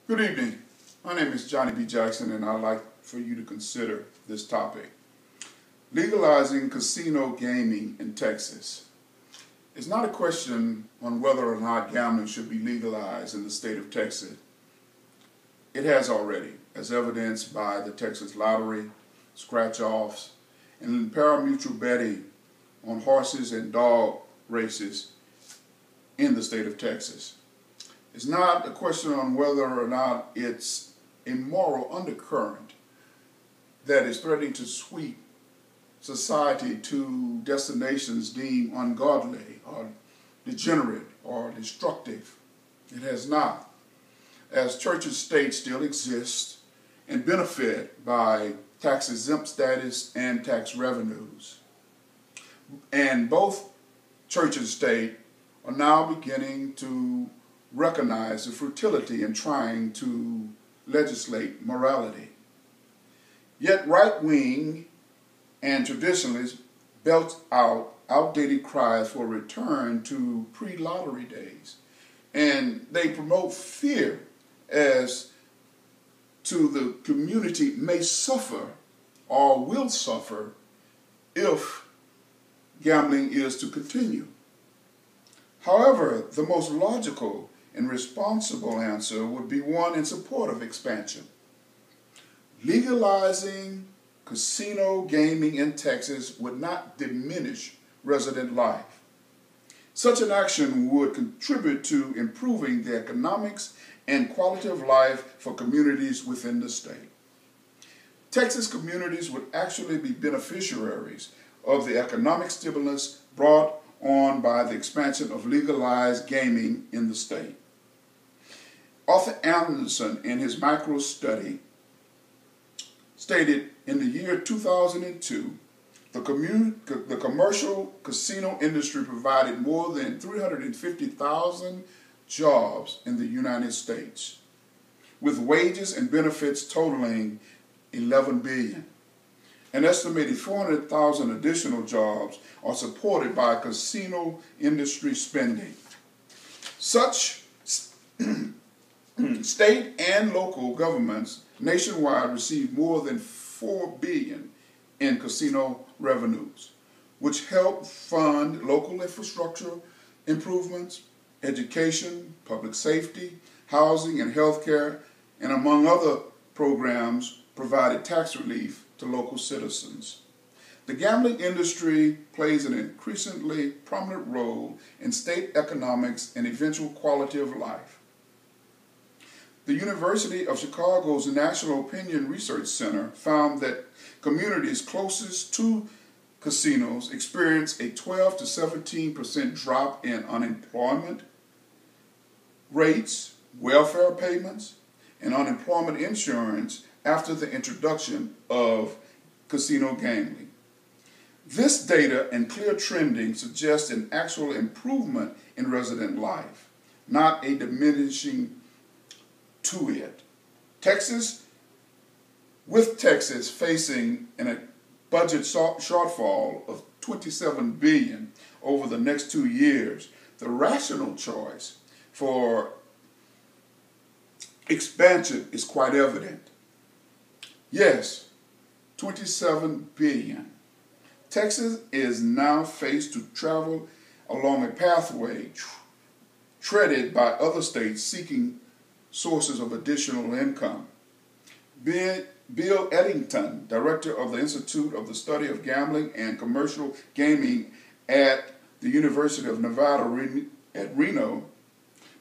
Good evening. My name is Johnny B. Jackson, and I'd like for you to consider this topic. Legalizing casino gaming in Texas. It's not a question on whether or not gambling should be legalized in the state of Texas. It has already, as evidenced by the Texas lottery, scratch-offs, and pari-mutuel betting on horses and dog races in the state of Texas. It's not a question on whether or not it's a moral undercurrent that is threatening to sweep society to destinations deemed ungodly or degenerate or destructive. It has not, as church and state still exist and benefit by tax-exempt status and tax revenues. And both church and state are now beginning to recognize the futility in trying to legislate morality. Yet right-wing and traditionalists belt out outdated cries for a return to pre-lottery days. And they promote fear as to the community may suffer or will suffer if gambling is to continue. However, the most logical and responsible answer would be one in support of expansion. Legalizing casino gaming in Texas would not diminish resident life. Such an action would contribute to improving the economics and quality of life for communities within the state. Texas communities would actually be beneficiaries of the economic stimulus brought on by the expansion of legalized gaming in the state. Arthur Anderson, in his macro study, stated in the year 2002, the commercial casino industry provided more than 350,000 jobs in the United States, with wages and benefits totaling $11 billion. An estimated 400,000 additional jobs are supported by casino industry spending. Such state and local governments nationwide receive more than $4 billion in casino revenues, which help fund local infrastructure improvements, education, public safety, housing, and healthcare, and among other programs, provided tax relief to local citizens. The gambling industry plays an increasingly prominent role in state economics and eventual quality of life. The University of Chicago's National Opinion Research Center found that communities closest to casinos experience a 12 to 17% drop in unemployment rates, welfare payments, and unemployment insurance after the introduction of casino gambling. This data and clear trending suggest an actual improvement in resident life, not a diminishing to it. Texas facing a budget shortfall of $27 billion over the next 2 years, the rational choice for expansion is quite evident. Yes, $27 billion. Texas is now faced to travel along a pathway treaded by other states seeking sources of additional income. Bill Eddington, director of the Institute of the Study of Gambling and Commercial Gaming at the University of Nevada at Reno,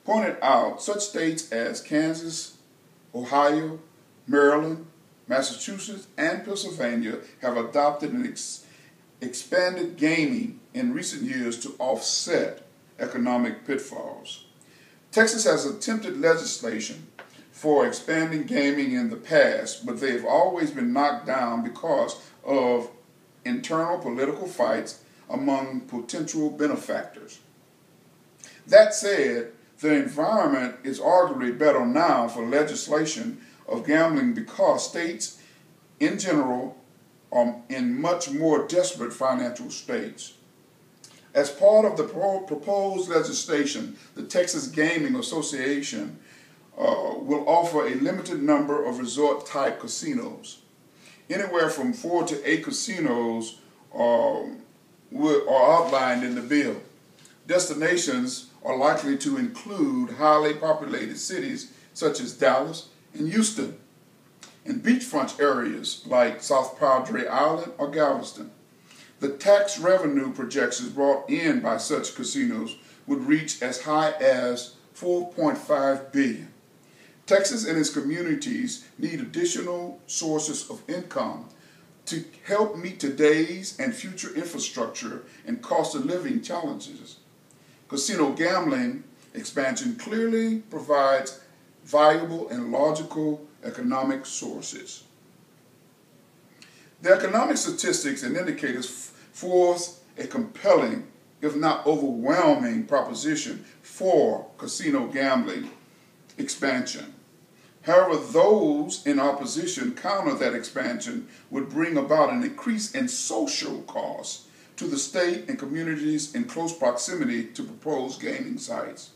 pointed out such states as Kansas, Ohio, Maryland, Massachusetts, and Pennsylvania have adopted an expanded gaming in recent years to offset economic pitfalls. Texas has attempted legislation for expanding gaming in the past, but they have always been knocked down because of internal political fights among potential benefactors. That said, the environment is arguably better now for legislation of gambling because states in general are in much more desperate financial states. As part of the proposed legislation, the Texas Gaming Association will offer a limited number of resort-type casinos. Anywhere from 4 to 8 casinos are outlined in the bill. Destinations are likely to include highly populated cities such as Dallas and Houston, and beachfront areas like South Padre Island or Galveston. The tax revenue projections brought in by such casinos would reach as high as $4.5 billion. Texas and its communities need additional sources of income to help meet today's and future infrastructure and cost of living challenges. Casino gambling expansion clearly provides valuable and logical economic sources. The economic statistics and indicators force a compelling, if not overwhelming, proposition for casino gambling expansion. However, those in opposition counter that expansion would bring about an increase in social costs to the state and communities in close proximity to proposed gaming sites.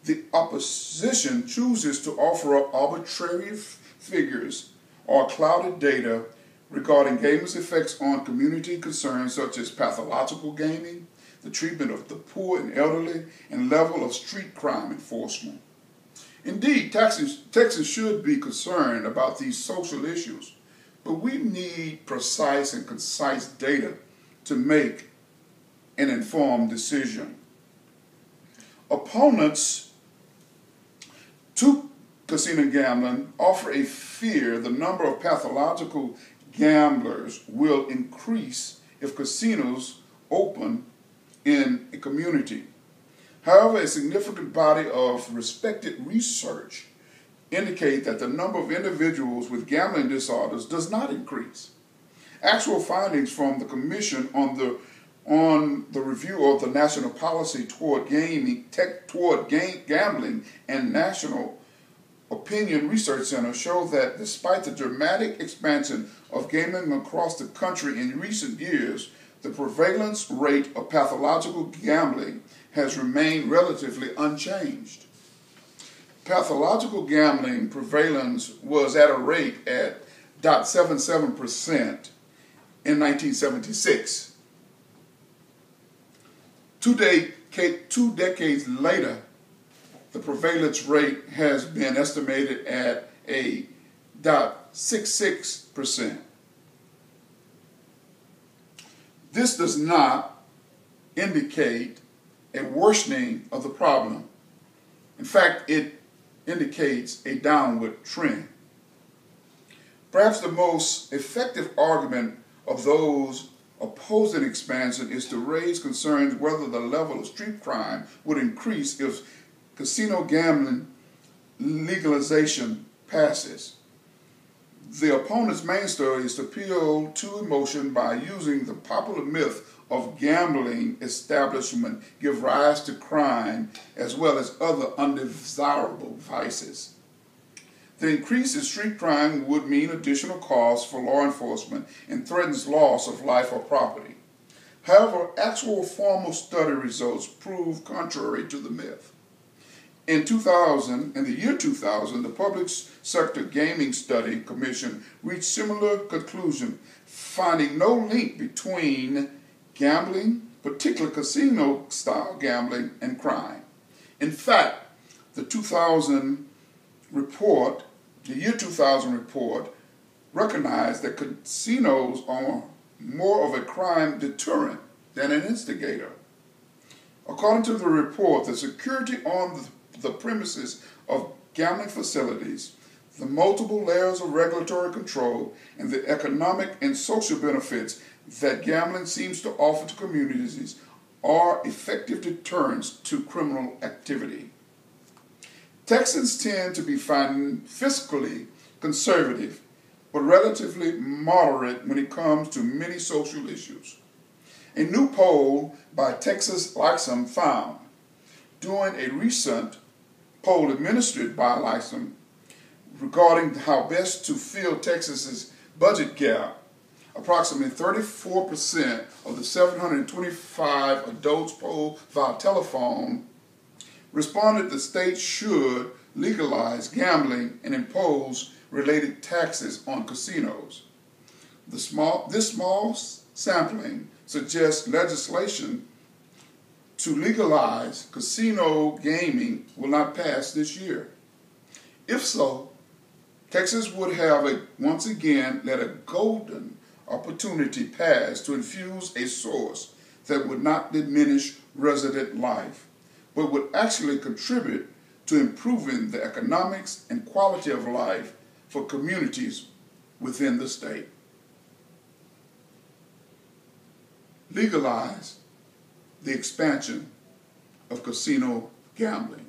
The opposition chooses to offer up arbitrary figures or clouded data regarding gaming's effects on community concerns such as pathological gaming, the treatment of the poor and elderly, and level of street crime enforcement. Indeed, Texans should be concerned about these social issues, but we need precise and concise data to make an informed decision. Opponents to casino gambling offer a fear the number of pathological gamblers will increase if casinos open in a community. However, a significant body of respected research indicate that the number of individuals with gambling disorders does not increase. Actual findings from the Commission on the review of the national policy toward gambling and National Opinion Research Center show that despite the dramatic expansion of gaming across the country in recent years, the prevalence rate of pathological gambling has remained relatively unchanged. Pathological gambling prevalence was at a rate at 0.77% in 1976. Two decades later, the prevalence rate has been estimated at a 0.66%. This does not indicate a worsening of the problem. In fact, it indicates a downward trend. Perhaps the most effective argument of those opposing expansion is to raise concerns whether the level of street crime would increase if casino gambling legalization passes. The opponent's main story is to appeal to emotion by using the popular myth of gambling establishment give rise to crime as well as other undesirable vices. The increase in street crime would mean additional costs for law enforcement and threatens loss of life or property. However, actual formal study results prove contrary to the myth. In the year 2000, the Public Sector Gaming Study Commission reached similar conclusion, finding no link between gambling, particularly casino-style gambling, and crime. In fact, the year 2000 report recognized that casinos are more of a crime deterrent than an instigator. According to the report, the security on the premises of gambling facilities, the multiple layers of regulatory control, and the economic and social benefits that gambling seems to offer to communities are effective deterrents to criminal activity. Texans tend to be fiscally conservative, but relatively moderate when it comes to many social issues. A new poll by Legalizing found, during a recent poll administered by Legalizing regarding how best to fill Texas's budget gap, approximately 34% of the 725 adults polled via telephone responded the state should legalize gambling and impose related taxes on casinos. This small sampling suggests legislation to legalize casino gaming will not pass this year. If so, Texas would have once again let a golden opportunity pass to infuse a source that would not diminish resident life, but would actually contribute to improving the economics and quality of life for communities within the state. Legalize the expansion of casino gambling.